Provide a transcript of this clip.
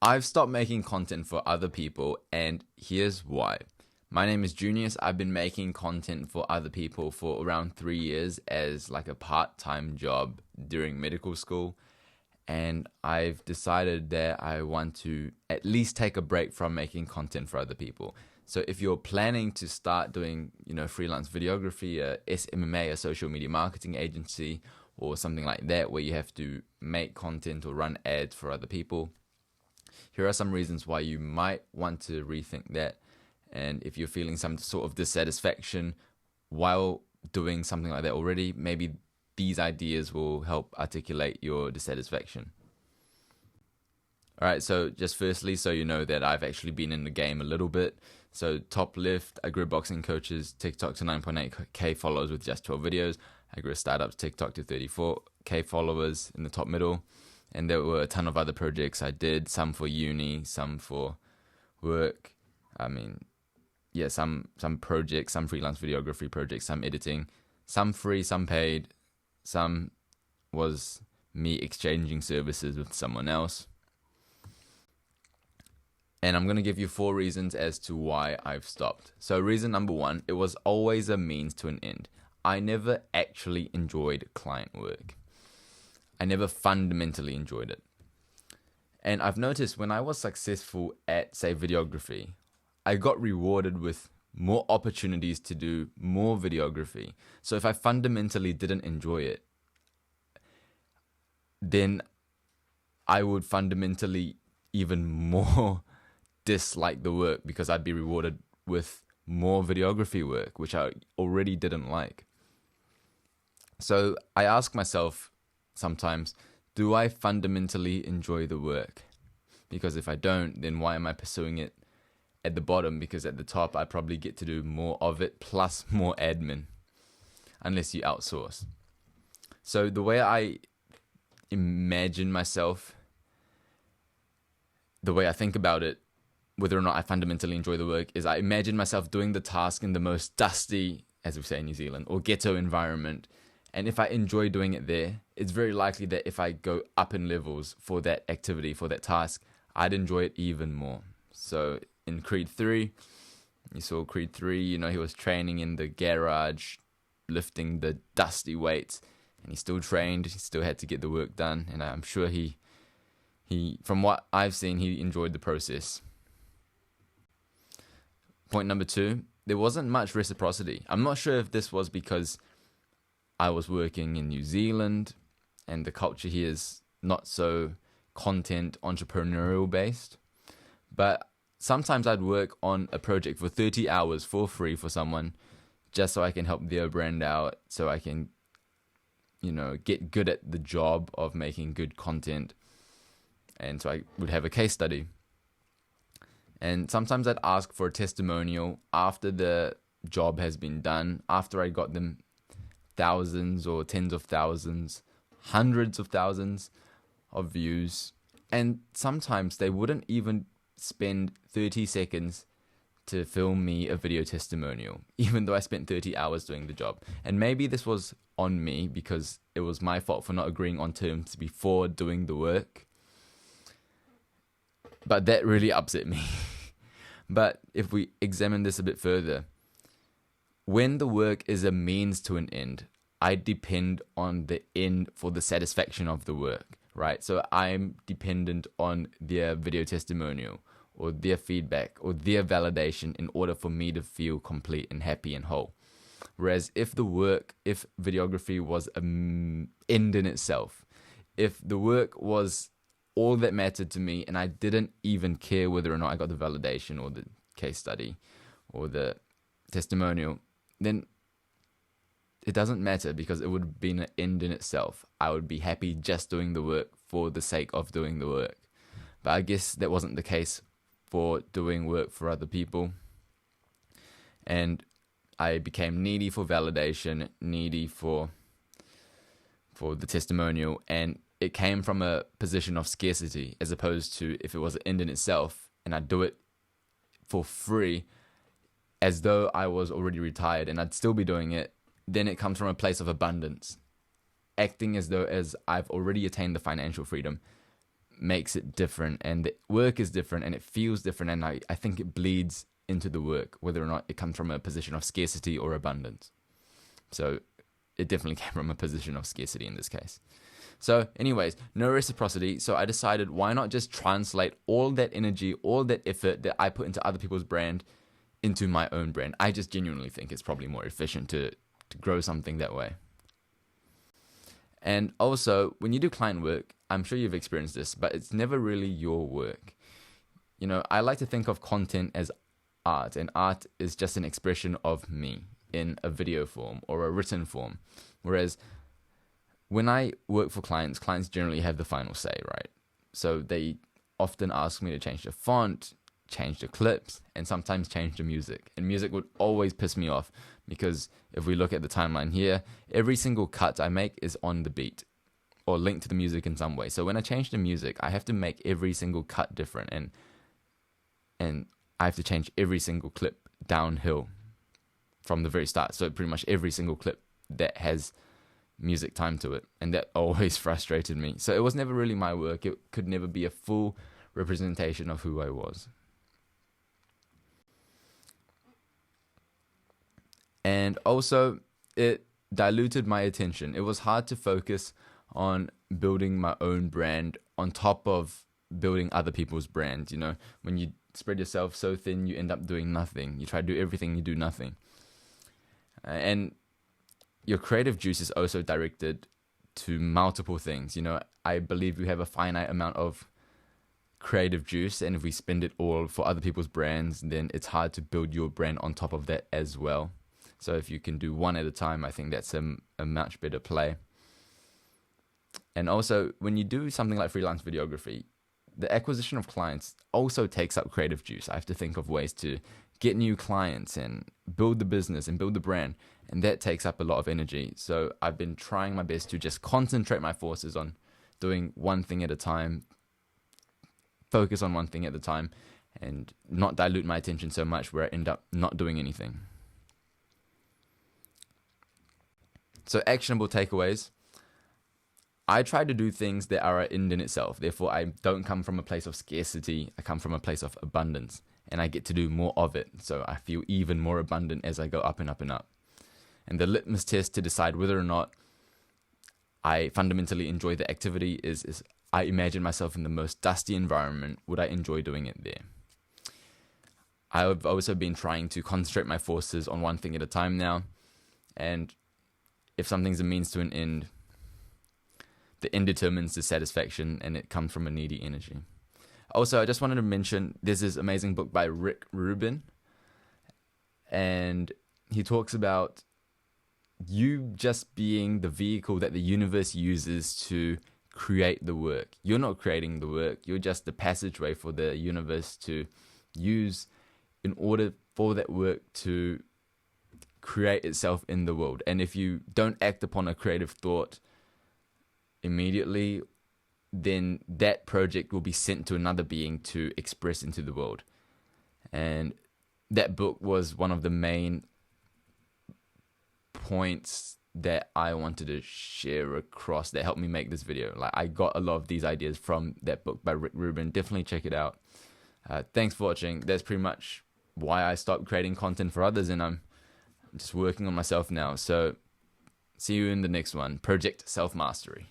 I've stopped making content for other people, and here's why. My name is Junius. I've been making content for other people for around 3 years as like a part-time job during medical school. And I've decided that I want to at least take a break from making content for other people. So if you're planning to start doing, freelance videography, a SMMA, a social media marketing agency, or something like that, where you have to make content or run ads for other people, here are some reasons why you might want to rethink that. And if you're feeling some sort of dissatisfaction while doing something like that already, maybe these ideas will help articulate your dissatisfaction. All right, so just firstly, so you know that I've actually been in the game a little bit. So top left, I grew boxing coaches TikTok to 9.8k followers with just 12 videos. I grew a startups TikTok to 34k followers in the top middle. And there were a ton of other projects I did, some for uni, some for work. Some projects, some freelance videography projects, some editing, some free, some paid. Some was me exchanging services with someone else. And I'm going to give you 4 reasons as to why I've stopped. So reason number 1, it was always a means to an end. I never actually enjoyed client work. I never fundamentally enjoyed it. And I've noticed when I was successful at, say, videography, I got rewarded with more opportunities to do more videography. So if I fundamentally didn't enjoy it, then I would fundamentally even more dislike the work because I'd be rewarded with more videography work, which I already didn't like. So I ask myself sometimes, do I fundamentally enjoy the work? Because if I don't, then why am I pursuing it at the bottom? Because at the top, I probably get to do more of it plus more admin, unless you outsource. So the way I imagine myself, the way I think about it, whether or not I fundamentally enjoy the work, is I imagine myself doing the task in the most dusty, as we say in New Zealand, or ghetto environment. And if I enjoy doing it there, it's very likely that if I go up in levels for that activity, for that task, I'd enjoy it even more. So in Creed 3, you saw Creed 3, he was training in the garage, lifting the dusty weights, and he still trained, he still had to get the work done, and I'm sure he from what I've seen, he enjoyed the process. Point number 2, there wasn't much reciprocity. I'm not sure if this was because I was working in New Zealand and the culture here is not so content entrepreneurial based, but sometimes I'd work on a project for 30 hours for free for someone just so I can help their brand out, so I can, get good at the job of making good content. And so I would have a case study. And sometimes I'd ask for a testimonial after the job has been done, after I got them thousands or tens of thousands, hundreds of thousands of views. And sometimes they wouldn't even spend 30 seconds to film me a video testimonial, even though I spent 30 hours doing the job. And maybe this was on me because it was my fault for not agreeing on terms before doing the work. But that really upset me. But if we examine this a bit further, when the work is a means to an end, I depend on the end for the satisfaction of the work, right? So I'm dependent on their video testimonial or their feedback or their validation in order for me to feel complete and happy and whole. Whereas if videography was an end in itself, if the work was all that mattered to me and I didn't even care whether or not I got the validation or the case study or the testimonial, then it doesn't matter because it would have been an end in itself. I would be happy just doing the work for the sake of doing the work. But I guess that wasn't the case for doing work for other people. And I became needy for validation, needy for the testimonial, and it came from a position of scarcity as opposed to if it was an end in itself and I do it for free as though I was already retired and I'd still be doing it, then it comes from a place of abundance. Acting as though as I've already attained the financial freedom makes it different, and the work is different, and it feels different, and I think it bleeds into the work, whether or not it comes from a position of scarcity or abundance. So it definitely came from a position of scarcity in this case. So anyways, no reciprocity. So I decided, why not just translate all that energy, all that effort that I put into other people's brand into my own brand. I just genuinely think it's probably more efficient to grow something that way. And also, when you do client work, I'm sure you've experienced this, but it's never really your work. You know, I like to think of content as art, and art is just an expression of me in a video form or a written form. Whereas when I work for clients, clients generally have the final say, right? So they often ask me to change the font, change the clips, and sometimes change the music. And music would always piss me off, because if we look at the timeline here, every single cut I make is on the beat or linked to the music in some way. So when I change the music, I have to make every single cut different, and I have to change every single clip downhill from the very start. So pretty much every single clip that has music time to it, and that always frustrated me. So it was never really my work. It could never be a full representation of who I was. And also, it diluted my attention. It was hard to focus on building my own brand on top of building other people's brands. You know, when you spread yourself so thin, you end up doing nothing. You try to do everything, you do nothing. And your creative juice is also directed to multiple things. You know, I believe we have a finite amount of creative juice, and if we spend it all for other people's brands, then it's hard to build your brand on top of that as well. So if you can do one at a time, I think that's a much better play. And also, when you do something like freelance videography, the acquisition of clients also takes up creative juice. I have to think of ways to get new clients and build the business and build the brand, and that takes up a lot of energy. So I've been trying my best to just concentrate my forces on doing one thing at a time, focus on one thing at a time, and not dilute my attention so much where I end up not doing anything. So actionable takeaways. I try to do things that are an end in itself. Therefore, I don't come from a place of scarcity. I come from a place of abundance, and I get to do more of it. So I feel even more abundant as I go up and up and up. And the litmus test to decide whether or not I fundamentally enjoy the activity is I imagine myself in the most dusty environment. Would I enjoy doing it there? I've also been trying to concentrate my forces on one thing at a time now. And if something's a means to an end, the end determines the satisfaction, and it comes from a needy energy. Also, I just wanted to mention, there's this amazing book by Rubin, and he talks about you just being the vehicle that the universe uses to create the work. You're not creating the work, you're just the passageway for the universe to use in order for that work to create itself in the world. And if you don't act upon a creative thought immediately, then that project will be sent to another being to express into the world. And that book was one of the main points that I wanted to share across that helped me make this video. Like, I got a lot of these ideas from that book by Rubin. Definitely check it out. Thanks for watching. That's pretty much why I stopped creating content for others, and I'm just working on myself now. So see you in the next one. Project Self Mastery.